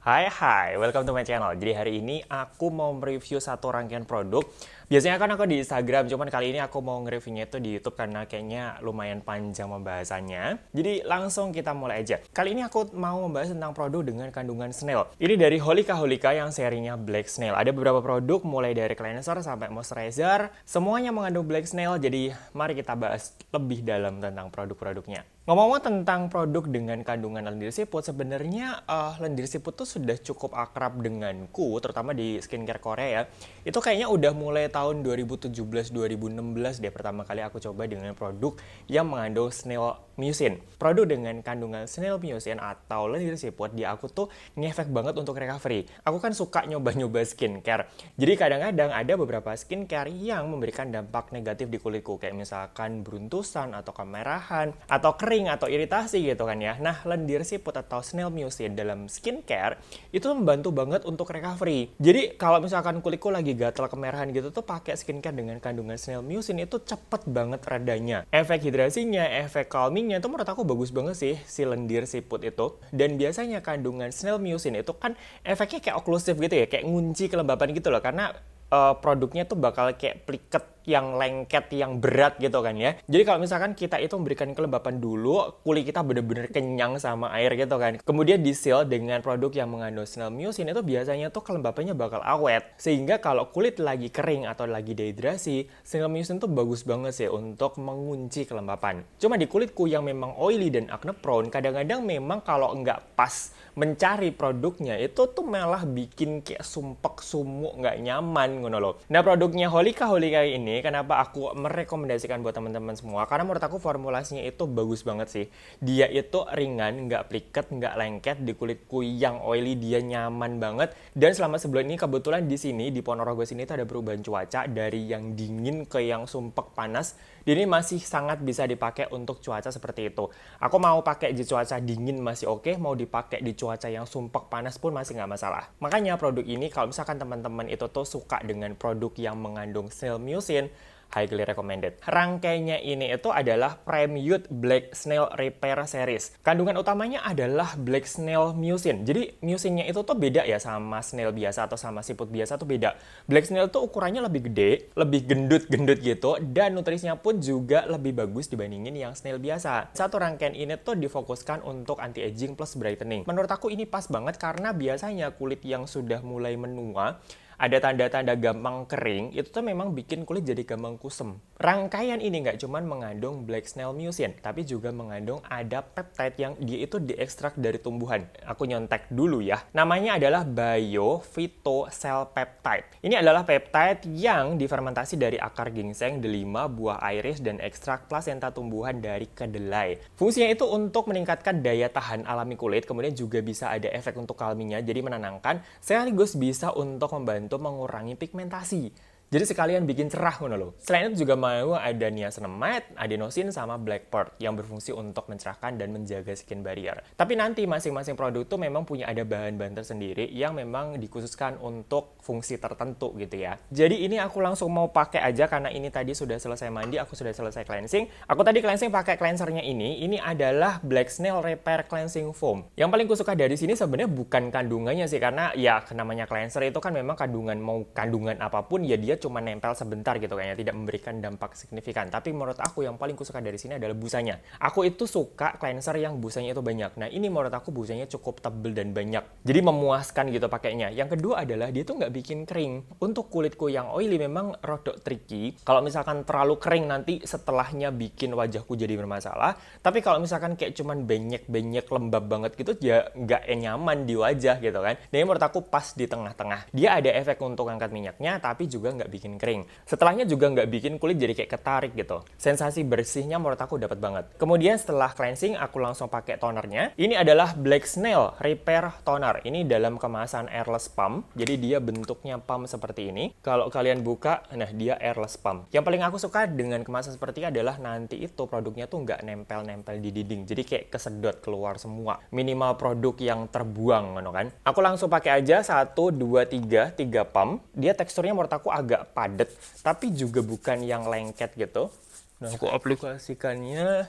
Hai, welcome to my channel. Jadi hari ini aku mau mereview satu rangkaian produk. Biasanya kan aku di Instagram, cuman kali ini aku mau nge-reviewnya itu di YouTube karena kayaknya lumayan panjang pembahasannya. Jadi langsung kita mulai aja. Kali ini aku mau membahas tentang produk dengan kandungan snail. Ini dari Holika Holika yang serinya Black Snail. Ada beberapa produk mulai dari cleanser sampai moisturizer, semuanya mengandung Black Snail. Jadi mari kita bahas lebih dalam tentang produk-produknya. Ngomong-ngomong tentang produk dengan kandungan lendir siput, sebenarnya lendir siput tuh sudah cukup akrab denganku, terutama di skincare Korea ya. Itu kayaknya udah mulai tahun 2017-2016 deh pertama kali aku coba dengan produk yang mengandung snail mucin. Produk dengan kandungan snail mucin atau lendir siput di aku tuh ngefek banget untuk recovery. Aku kan suka nyoba-nyoba skincare. Jadi kadang-kadang ada beberapa skincare yang memberikan dampak negatif di kulitku, kayak misalkan beruntusan atau kemerahan atau kering atau iritasi gitu kan ya. Nah, lendir siput atau snail mucin dalam skincare itu membantu banget untuk recovery. Jadi kalau misalkan kulitku lagi gatal kemerahan gitu tuh pakai skincare dengan kandungan snail mucin itu cepet banget redanya. Efek hidrasinya, efek calmingnya itu menurut aku bagus banget sih si lendir siput itu. Dan biasanya kandungan snail mucin itu kan efeknya kayak oklusif gitu ya, kayak ngunci kelembapan gitu loh, karena produknya tuh bakal kayak pliket yang lengket, yang berat gitu kan ya. Jadi kalau misalkan kita itu memberikan kelembapan dulu, kulit kita bener-bener kenyang sama air gitu kan. Kemudian di-seal dengan produk yang mengandung snail mucin itu biasanya tuh kelembapannya bakal awet. Sehingga kalau kulit lagi kering atau lagi dehidrasi, snail mucin tuh bagus banget sih untuk mengunci kelembapan. Cuma di kulitku yang memang oily dan acne prone, kadang-kadang memang kalau nggak pas mencari produknya itu tuh malah bikin kayak sumpek sumuk nggak nyaman ngono loh. Nah, produknya Holika Holika ini kenapa aku merekomendasikan buat teman-teman semua, karena menurut aku formulasinya itu bagus banget sih. Dia itu ringan, nggak pliket, nggak lengket, di kulitku yang oily dia nyaman banget. Dan selama sebulan ini kebetulan di sini di Ponorogo sini tuh ada perubahan cuaca dari yang dingin ke yang sumpek panas. Ini masih sangat bisa dipakai untuk cuaca seperti itu. Aku mau pakai di cuaca dingin masih oke, mau dipakai di cuaca yang sumpek panas pun masih nggak masalah. Makanya produk ini kalau misalkan teman-teman itu tuh suka dengan produk yang mengandung snail mucin, highly recommended. Rangkainya ini itu adalah Premiute Black Snail Repair Series. Kandungan utamanya adalah Black Snail mucin. Jadi mucinnya itu tuh beda ya sama snail biasa atau sama siput biasa tuh beda. Black Snail tuh ukurannya lebih gede, lebih gendut-gendut gitu, dan nutrisinya pun juga lebih bagus dibandingin yang snail biasa. Satu rangkaian ini tuh difokuskan untuk anti-aging plus brightening. Menurut aku ini pas banget karena biasanya kulit yang sudah mulai menua, ada tanda-tanda gampang kering, itu tuh memang bikin kulit jadi gampang kusem. Rangkaian ini nggak cuma mengandung Black Snail mucin, tapi juga mengandung ada peptide yang dia itu diekstrak dari tumbuhan. Aku nyontek dulu ya. Namanya adalah Biophyto Cell Peptide. Ini adalah peptide yang difermentasi dari akar ginseng, delima, buah iris, dan ekstrak plasenta tumbuhan dari kedelai. Fungsinya itu untuk meningkatkan daya tahan alami kulit, kemudian juga bisa ada efek untuk calmingnya, jadi menenangkan, sekaligus bisa untuk membantu mengurangi pigmentasi. Jadi sekalian bikin cerah ngono loh. Selain itu juga mau ada niacinamide, adenosin, sama blackport yang berfungsi untuk mencerahkan dan menjaga skin barrier. Tapi nanti masing-masing produk tuh memang punya ada bahan-bahan tersendiri yang memang dikhususkan untuk fungsi tertentu gitu ya. Jadi ini aku langsung mau pakai aja karena ini tadi sudah selesai mandi, aku sudah selesai cleansing. Aku tadi cleansing pakai cleansernya ini. Ini adalah Black Snail Repair Cleansing Foam. Yang paling kusuka dari sini sebenarnya bukan kandungannya sih, karena ya namanya cleanser itu kan memang kandungan, mau kandungan apapun ya dia cuma nempel sebentar gitu kayaknya, tidak memberikan dampak signifikan. Tapi menurut aku yang paling kusuka dari sini adalah busanya. Aku itu suka cleanser yang busanya itu banyak. Nah ini menurut aku busanya cukup tebel dan banyak. Jadi memuaskan gitu pakainya. Yang kedua adalah dia tuh nggak bikin kering. Untuk kulitku yang oily memang rodok tricky. Kalau misalkan terlalu kering nanti setelahnya bikin wajahku jadi bermasalah. Tapi kalau misalkan kayak cuman benyek-benyek lembab banget gitu ya nggak nyaman di wajah gitu kan. Nah ini menurut aku pas di tengah-tengah. Dia ada efek untuk angkat minyaknya tapi juga nggak bikin kering. Setelahnya juga nggak bikin kulit jadi kayak ketarik gitu. Sensasi bersihnya menurut aku dapat banget. Kemudian setelah cleansing, aku langsung pakai tonernya. Ini adalah Black Snail Repair Toner. Ini dalam kemasan airless pump. Jadi dia bentuknya pump seperti ini. Kalau kalian buka, nah dia airless pump. Yang paling aku suka dengan kemasan seperti ini adalah nanti itu produknya tuh nggak nempel-nempel di dinding. Jadi kayak kesedot keluar semua. Minimal produk yang terbuang, kan. Aku langsung pakai aja 1, 2, 3 pump. Dia teksturnya menurut aku agak padat, tapi juga bukan yang lengket gitu. Nah, aku aplikasikannya.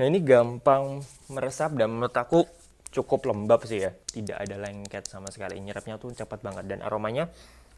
Nah, ini gampang meresap dan menurut aku cukup lembab sih ya, tidak ada lengket sama sekali, nyerapnya tuh cepat banget, dan aromanya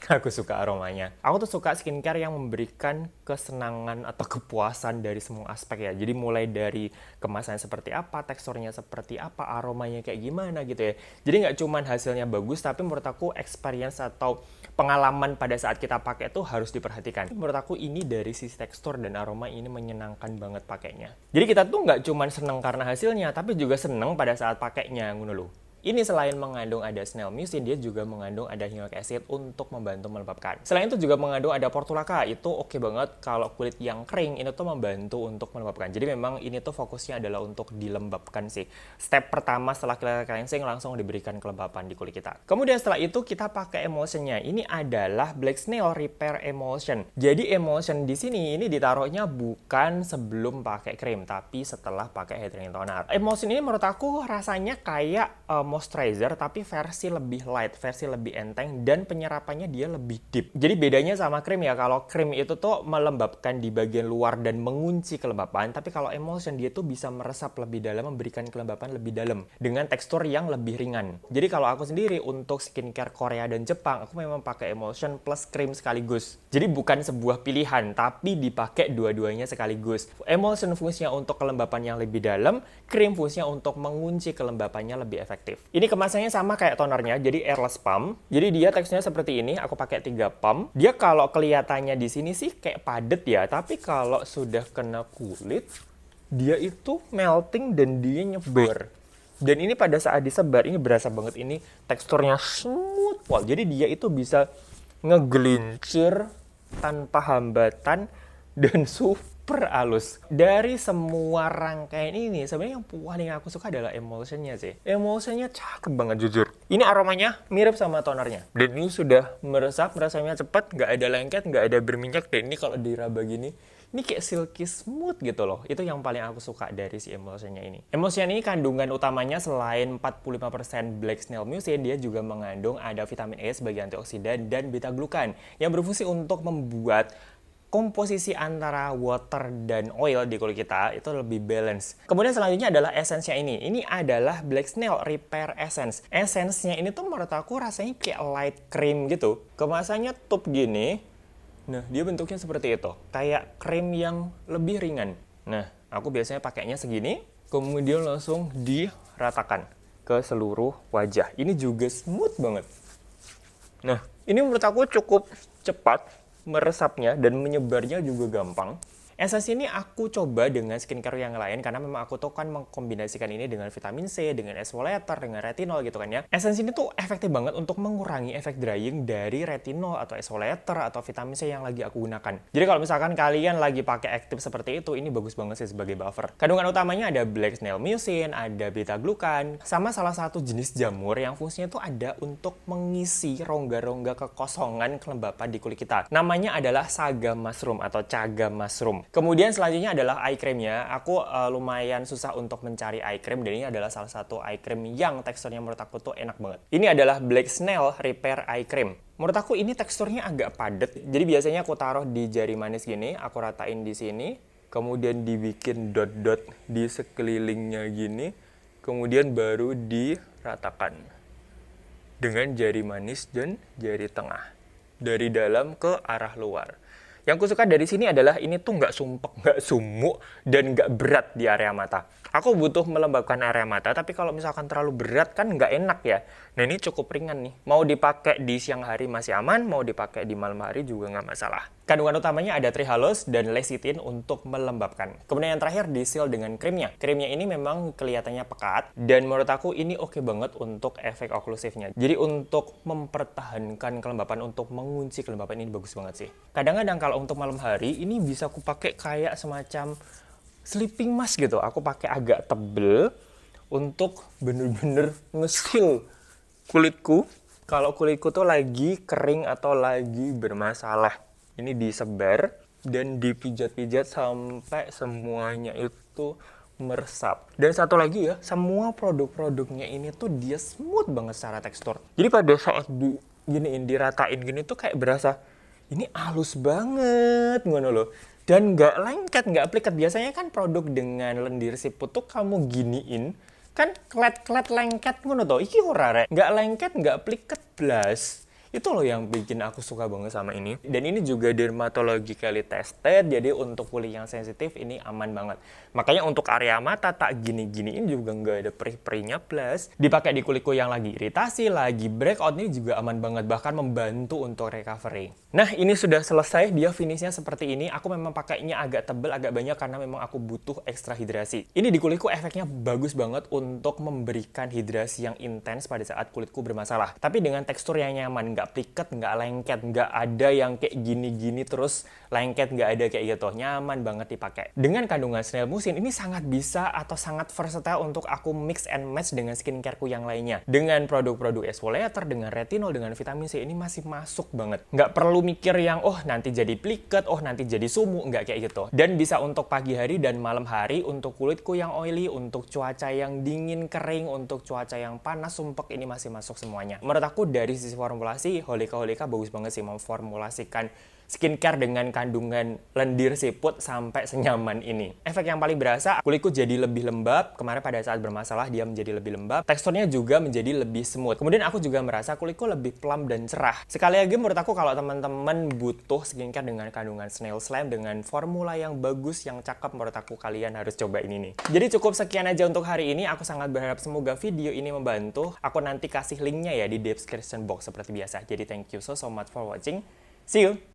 aku suka aromanya. Aku tuh suka skincare yang memberikan kesenangan atau kepuasan dari semua aspek ya. Jadi mulai dari kemasannya seperti apa, teksturnya seperti apa, aromanya kayak gimana gitu ya. Jadi nggak cuman hasilnya bagus, tapi menurut aku experience atau pengalaman pada saat kita pakai itu harus diperhatikan. Menurut aku ini dari sisi tekstur dan aroma ini menyenangkan banget pakainya. Jadi kita tuh nggak cuman seneng karena hasilnya, tapi juga seneng pada saat pakainya, ngono loh. Ini selain mengandung ada snail mucin, dia juga mengandung ada hyaluronic acid untuk membantu melembabkan. Selain itu juga mengandung ada portulaca, itu oke banget kalau kulit yang kering, ini tuh membantu untuk melembabkan. Jadi memang ini tuh fokusnya adalah untuk dilembabkan sih. Step pertama setelah kita cleansing langsung diberikan kelembapan di kulit kita. Kemudian setelah itu kita pakai emulsionnya. Ini adalah Black Snail Repair Emulsion. Jadi emulsion di sini ini ditaruhnya bukan sebelum pakai krim, tapi setelah pakai hydrating toner. Emulsion ini menurut aku rasanya kayak moisturizer tapi versi lebih light, versi lebih enteng, dan penyerapannya dia lebih deep. Jadi bedanya sama krim ya, kalau krim itu tuh melembabkan di bagian luar dan mengunci kelembapan, tapi kalau emulsion dia tuh bisa meresap lebih dalam, memberikan kelembapan lebih dalam dengan tekstur yang lebih ringan. Jadi kalau aku sendiri untuk skincare Korea dan Jepang, aku memang pakai emulsion plus krim sekaligus. Jadi bukan sebuah pilihan, tapi dipakai dua-duanya sekaligus. Emulsion fungsinya untuk kelembapan yang lebih dalam, krim fungsinya untuk mengunci kelembapannya lebih efektif. Ini kemasannya sama kayak tonernya, jadi airless pump. Jadi dia teksturnya seperti ini, aku pakai 3 pump. Dia kalau kelihatannya di sini sih kayak padet ya, tapi kalau sudah kena kulit, dia itu melting dan dia nyebar. Dan ini pada saat disebar, ini berasa banget ini teksturnya smooth. Wow, jadi dia itu bisa ngegelincir tanpa hambatan dan super halus. Dari semua rangkaian ini, sebenarnya yang paling aku suka adalah emulsionnya sih. Emulsionnya cakep banget jujur. Ini aromanya mirip sama tonernya. Dan ini sudah meresap, rasanya cepat, nggak ada lengket, nggak ada berminyak. Dan ini kalau diraba gini, ini kayak silky smooth gitu loh. Itu yang paling aku suka dari si emulsionnya ini. Emulsion ini kandungan utamanya selain 45% black snail mucin, dia juga mengandung ada vitamin E sebagai antioksidan dan beta glukan yang berfungsi untuk membuat komposisi antara water dan oil di kulit kita itu lebih balance. Kemudian selanjutnya adalah essence-nya ini. Ini adalah Black Snail Repair Essence. Essence-nya ini tuh menurut aku rasanya kayak light cream gitu. Kemasannya tube gini. Nah, dia bentuknya seperti itu. Kayak krim yang lebih ringan. Nah, aku biasanya pakainya segini. Kemudian langsung diratakan ke seluruh wajah. Ini juga smooth banget. Nah, ini menurut aku cukup cepat meresapnya dan menyebarnya juga gampang. Essence ini aku coba dengan skincare yang lain karena memang aku tuh kan mengkombinasikan ini dengan vitamin C, dengan exfoliator, dengan retinol gitu kan ya. Essence ini tuh efektif banget untuk mengurangi efek drying dari retinol atau exfoliator atau vitamin C yang lagi aku gunakan. Jadi kalau misalkan kalian lagi pakai aktif seperti itu, ini bagus banget sih sebagai buffer. Kandungan utamanya ada black snail mucin, ada beta glukan, sama salah satu jenis jamur yang fungsinya tuh ada untuk mengisi rongga-rongga kekosongan kelembapan di kulit kita. Namanya adalah saga mushroom atau caga mushroom. Kemudian selanjutnya adalah eye creamnya. Aku lumayan susah untuk mencari eye cream, dan ini adalah salah satu eye cream yang teksturnya menurut aku tuh enak banget. Ini adalah Black Snail Repair Eye Cream. Menurut aku ini teksturnya agak padat. Jadi biasanya aku taruh di jari manis gini, aku ratain di sini, kemudian dibikin dot-dot di sekelilingnya gini, kemudian baru diratakan dengan jari manis dan jari tengah dari dalam ke arah luar. Yang aku suka dari sini adalah ini tuh nggak sumpek, nggak sumuk, dan nggak berat di area mata. Aku butuh melembabkan area mata, tapi kalau misalkan terlalu berat kan nggak enak ya. Nah ini cukup ringan nih. Mau dipakai di siang hari masih aman, mau dipakai di malam hari juga nggak masalah. Kandungan utamanya ada trihalus dan lecithin untuk melembabkan. Kemudian yang terakhir diseal dengan krimnya. Krimnya ini memang kelihatannya pekat, dan menurut aku ini oke banget untuk efek oklusifnya. Jadi untuk mempertahankan kelembapan, untuk mengunci kelembapan ini bagus banget sih. Kadang-kadang kalau untuk malam hari ini bisa aku pakai kayak semacam sleeping mask gitu. Aku pakai agak tebel untuk bener-bener nge-seal kulitku. Kalau kulitku tuh lagi kering atau lagi bermasalah. Ini disebar dan dipijat-pijat sampai semuanya itu meresap. Dan satu lagi ya, semua produk-produknya ini tuh dia smooth banget secara tekstur. Jadi pada saat diginiin, diratain gini tuh kayak berasa ini halus banget ngono loh. Dan nggak lengket, nggak pliket. Biasanya kan produk dengan lendir siput tuh kamu giniin, kan klet-klet lengket ngono to. Iki ora rek. Nggak lengket, nggak pliket blas. Itu loh yang bikin aku suka banget sama ini. Dan ini juga dermatologically tested, jadi untuk kulit yang sensitif ini aman banget. Makanya untuk area mata tak gini-giniin juga nggak ada perih-perihnya plus. Dipakai di kulitku yang lagi iritasi, lagi breakout ini juga aman banget. Bahkan membantu untuk recovery. Nah ini sudah selesai, dia finishnya seperti ini. Aku memang pakainya agak tebel, agak banyak karena memang aku butuh ekstra hidrasi. Ini di kulitku efeknya bagus banget untuk memberikan hidrasi yang intens pada saat kulitku bermasalah. Tapi dengan tekstur yang nyaman, nggak pliket, nggak lengket, nggak ada yang kayak gini-gini terus lengket, nggak ada kayak gitu. Nyaman banget dipakai. Dengan kandungan snail mucin, ini sangat bisa atau sangat versatile untuk aku mix and match dengan skincareku yang lainnya. Dengan produk-produk exfoliator, dengan retinol, dengan vitamin C, ini masih masuk banget. Nggak perlu mikir yang, oh nanti jadi pliket, oh nanti jadi sumuk, nggak kayak gitu. Dan bisa untuk pagi hari dan malam hari, untuk kulitku yang oily, untuk cuaca yang dingin, kering, untuk cuaca yang panas, sumpek, ini masih masuk semuanya. Menurut aku dari sisi formulasi, Holika bagus banget sih memformulasikan skincare dengan kandungan lendir siput sampai senyaman ini. Efek yang paling berasa, kulitku jadi lebih lembab. Kemarin pada saat bermasalah, dia menjadi lebih lembab. Teksturnya juga menjadi lebih smooth. Kemudian aku juga merasa kulitku lebih plump dan cerah. Sekali lagi menurut aku kalau teman-teman butuh skincare dengan kandungan snail slime, dengan formula yang bagus, yang cakep, menurut aku kalian harus coba ini nih. Jadi cukup sekian aja untuk hari ini. Aku sangat berharap semoga video ini membantu. Aku nanti kasih linknya ya di description box seperti biasa. Jadi thank you so much for watching. See you!